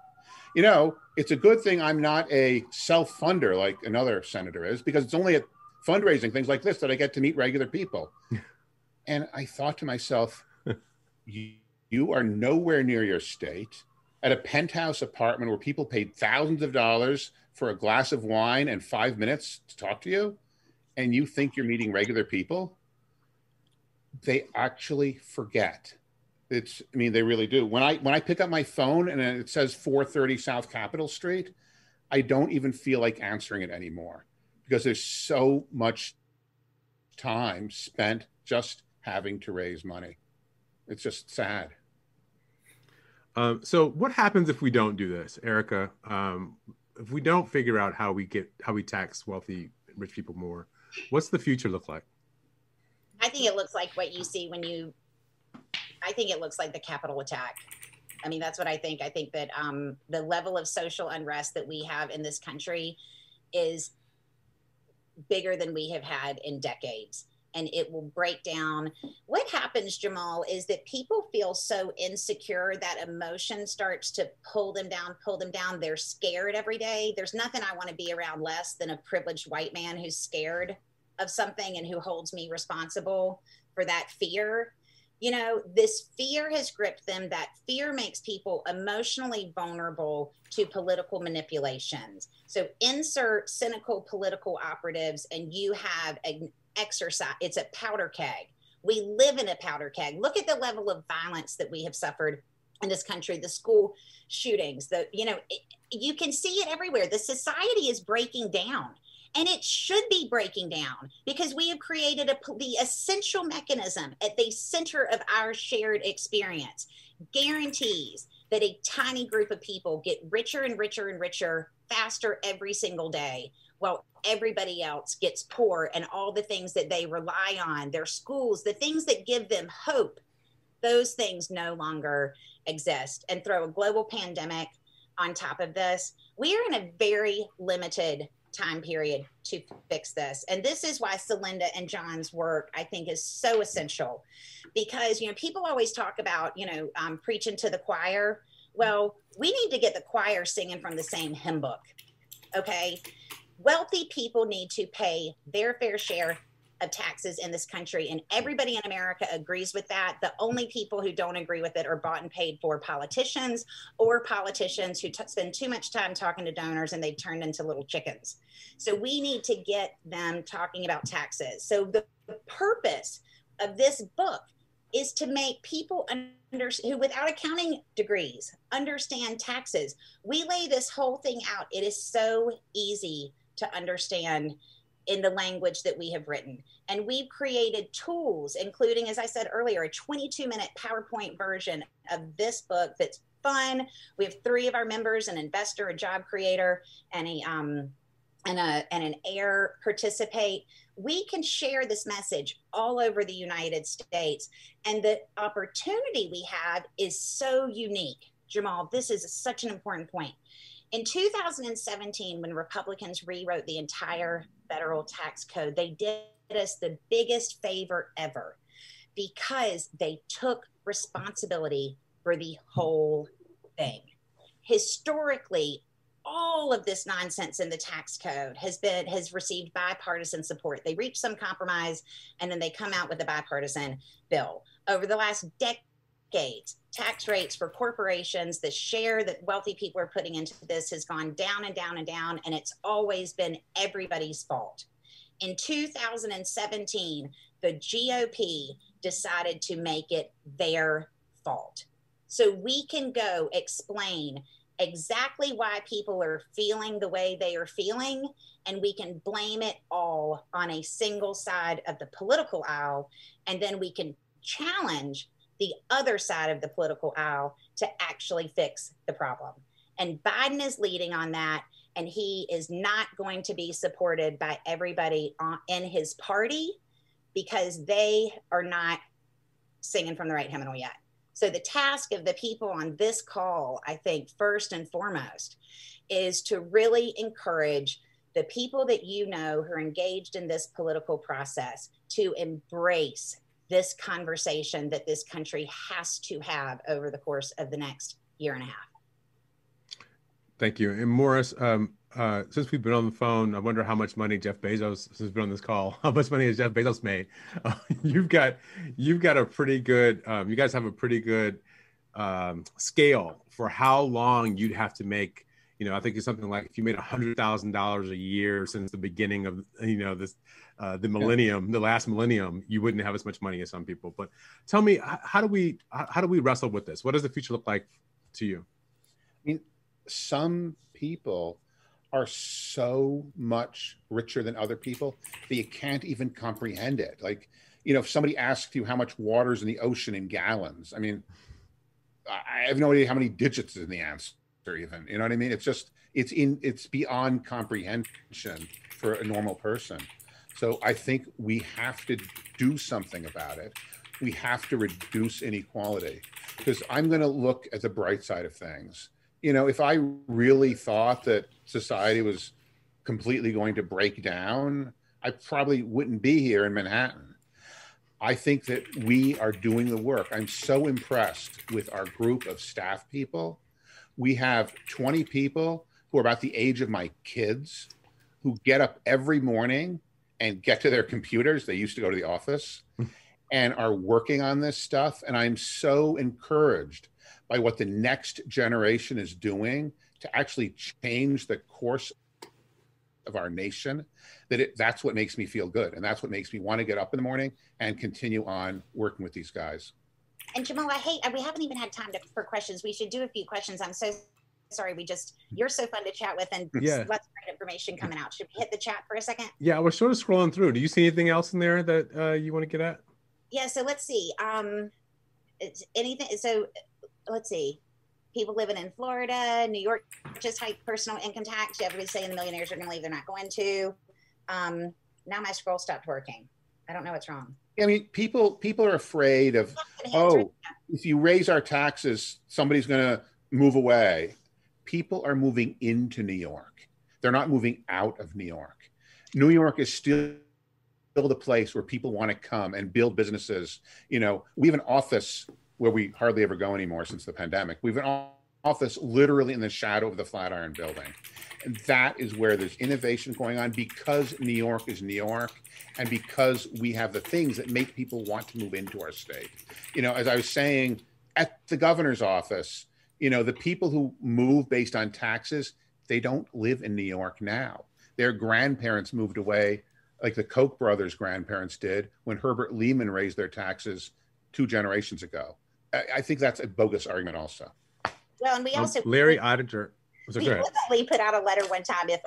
it's a good thing I'm not a self-funder like another senator is, because it's only at fundraising things like this that I get to meet regular people. And I thought to myself, you are nowhere near your state at a penthouse apartment where people paid thousands of dollars for a glass of wine and 5 minutes to talk to you, and you think you're meeting regular people. They actually forget. They really do. When I pick up my phone and it says 430 South Capitol Street, I don't even feel like answering it anymore because there's so much time spent just having to raise money. It's just sad. So what happens if we don't do this, Erica? If we don't figure out how we tax wealthy, rich people more, what's the future look like? I think it looks like what you see I think it looks like the Capitol attack. I mean, that's what I think. I think that the level of social unrest that we have in this country is bigger than we have had in decades. And it will break down. What happens, Jamal, is that people feel so insecure that emotion starts to pull them down, pull them down. They're scared every day. There's nothing I want to be around less than a privileged white man who's scared of something and who holds me responsible for that fear. You know, this fear has gripped them. That fear makes people emotionally vulnerable to political manipulations. So insert cynical political operatives and you have an exercise. It's a powder keg. We live in a powder keg. Look at the level of violence that we have suffered in this country, the school shootings, you can see it everywhere. The society is breaking down. And it should be breaking down because we have created the essential mechanism at the center of our shared experience, guarantees that a tiny group of people get richer and richer and richer faster every single day, while everybody else gets poor, and all the things that they rely on, their schools, the things that give them hope, those things no longer exist. And throw a global pandemic on top of this, we are in a very limited time period to fix this. And this is why Celinda and John's work, I think, is so essential, because, people always talk about, preaching to the choir. Well, we need to get the choir singing from the same hymn book. Okay. Wealthy people need to pay their fair share of taxes in this country, and everybody in America agrees with that. The only people who don't agree with it are bought and paid for politicians, or politicians who spend too much time talking to donors and they've turned into little chickens. So we need to get them talking about taxes. So the purpose of this book is to make people who without accounting degrees understand taxes. We lay this whole thing out. It is so easy to understand in the language that we have written. And we've created tools, including, as I said earlier, a 22-minute PowerPoint version of this book that's fun. We have 3 of our members, an investor, a job creator, and an heir participate. We can share this message all over the United States. And the opportunity we have is so unique. Jamal, this is such an important point. In 2017, when Republicans rewrote the entire federal tax code, they did us the biggest favor ever, because they took responsibility for the whole thing. Historically, all of this nonsense in the tax code has received bipartisan support. They reach some compromise and then they come out with a bipartisan bill. Over the last decades, tax rates for corporations, the share that wealthy people are putting into this has gone down and down and down, and it's always been everybody's fault. In 2017, the GOP decided to make it their fault. So we can go explain exactly why people are feeling the way they are feeling, and we can blame it all on a single side of the political aisle, and then we can challenge the other side of the political aisle to actually fix the problem. And Biden is leading on that, and he is not going to be supported by everybody in his party, because they are not singing from the right hymnal yet. So the task of the people on this call, I think, first and foremost, is to really encourage the people that who are engaged in this political process to embrace this conversation that this country has to have over the course of the next year and a half. Thank you. And Morris, since we've been on the phone, I wonder how much money Jeff Bezos, since we've been on this call, how much money has Jeff Bezos made? You've got a pretty good, you guys have a pretty good scale for how long you'd have to make. I think it's something like, if you made $100,000 a year since the beginning of, the millennium, the last millennium, you wouldn't have as much money as some people. But tell me, how do we wrestle with this? What does the future look like to you? I mean, some people are so much richer than other people that you can't even comprehend it. Like, if somebody asked you how much water's in the ocean in gallons, I mean, I have no idea how many digits is in the answer even. You know what I mean? It's beyond comprehension for a normal person. So I think we have to do something about it. We have to reduce inequality, because I'm going to look at the bright side of things. If I really thought that society was completely going to break down, I probably wouldn't be here in Manhattan. I think that we are doing the work. I'm so impressed with our group of staff people. We have 20 people who are about the age of my kids who get up every morning and get to their computers. They used to go to the office and are working on this stuff. And I'm so encouraged by what the next generation is doing to actually change the course of our nation, that's what makes me feel good. And that's what makes me want to get up in the morning and continue on working with these guys. And Jamal, we haven't even had time for questions. We should do a few questions. I'm so sorry. You're so fun to chat with, and lots of great information coming out. Should we hit the chat for a second? Yeah, I was sort of scrolling through. Do you see anything else in there that you want to get at? Yeah, so let's see. So let's see. People living in Florida, New York just hiked personal income tax. Everybody's saying the millionaires are going to leave. They're not going to. Now my scroll stopped working. I don't know what's wrong. I mean, people are afraid of, if you raise our taxes, somebody's going to move away. People are moving into New York. They're not moving out of New York. New York is still the place where people want to come and build businesses. You know, we have an office where we hardly ever go anymore since the pandemic. We have an office literally in the shadow of the Flatiron Building. And that is where there's innovation going on, because New York is New York, and because we have the things that make people want to move into our state. You know, as I was saying, at the governor's office, you know, the people who move based on taxes, they don't live in New York now. Their grandparents moved away, like the Koch brothers' grandparents did when Herbert Lehman raised their taxes 2 generations ago. I think that's a bogus argument also. Well, and we also Larry Ottinger. We put out a letter one time if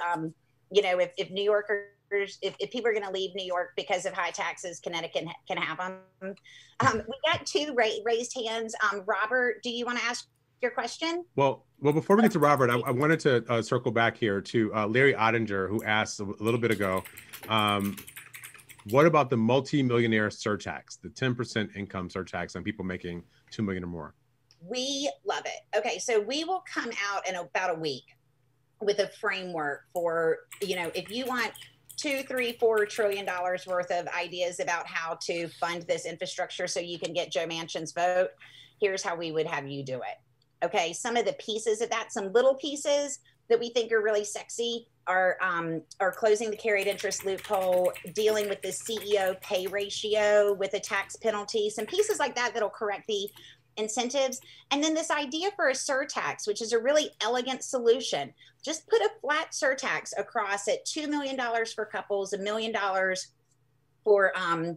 if New Yorkers, if people are going to leave New York because of high taxes, Connecticut can have them. We got 2 raised hands. Robert, do you want to ask your question? Well, before we get to Robert, I wanted to circle back here to Larry Ottinger, who asked a little bit ago, what about the multi-millionaire surtax, the 10% income surtax on people making $2 million or more? We love it. Okay, so we will come out in about a week with a framework for, if you want $2, $3, $4 trillion worth of ideas about how to fund this infrastructure so you can get Joe Manchin's vote, here's how we would have you do it. Okay, some of the pieces of that, some little pieces that we think are really sexy are closing the carried interest loophole, dealing with the CEO pay ratio with a tax penalty, some pieces like that that'll correct the incentives. And then this idea for a surtax, which is a really elegant solution. Just put a flat surtax across at $2 million for couples, $1 million for $1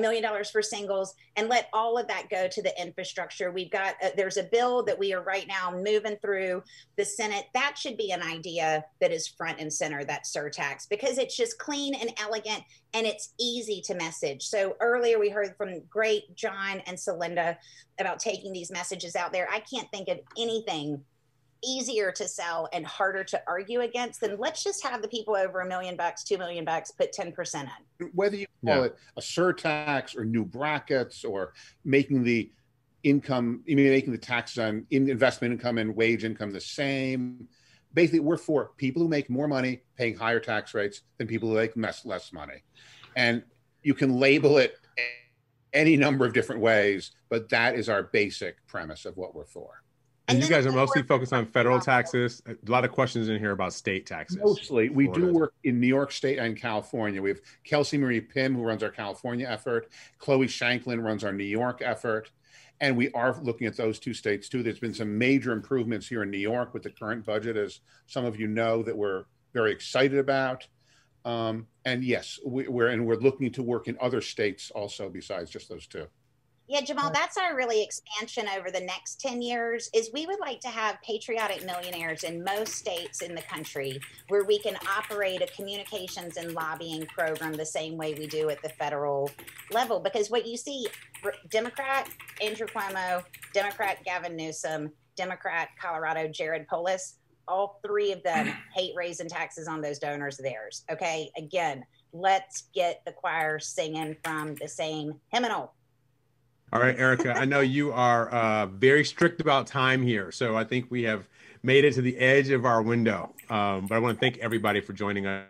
million for singles, and let all of that go to the infrastructure. We've got, there's a bill that we are right now moving through the Senate. That should be an idea that is front and center, that surtax, because it's just clean and elegant and it's easy to message. So earlier we heard from great John and Celinda about taking these messages out there. I can't think of anything easier to sell and harder to argue against than let's just have the people over $1 million, $2 million, put 10% in. Whether you call it a surtax or new brackets or making the income, making the taxes on investment income and wage income the same. Basically, we're for people who make more money paying higher tax rates than people who make less money. And you can label it any number of different ways, but that is our basic premise of what we're for. And you guys are mostly focused on federal taxes. A lot of questions in here about state taxes. Mostly. We do work in New York State and California. We have Kelsey Marie Pym, who runs our California effort. Chloe Shanklin runs our New York effort. And we are looking at those 2 states too. There's been some major improvements here in New York with the current budget, as some of you know, that we're very excited about. And yes, we're looking to work in other states also besides just those 2. Yeah, Jamal, that's our really expansion over the next 10 years is we would like to have patriotic millionaires in most states in the country where we can operate a communications and lobbying program the same way we do at the federal level. Because what you see, Democrat Andrew Cuomo, Democrat Gavin Newsom, Democrat Colorado Jared Polis, all 3 of them hate raising taxes on those donors theirs. Okay, again, let's get the choir singing from the same hymnal. All right, Erica, I know you are very strict about time here, so I think we have made it to the edge of our window. But I want to thank everybody for joining us.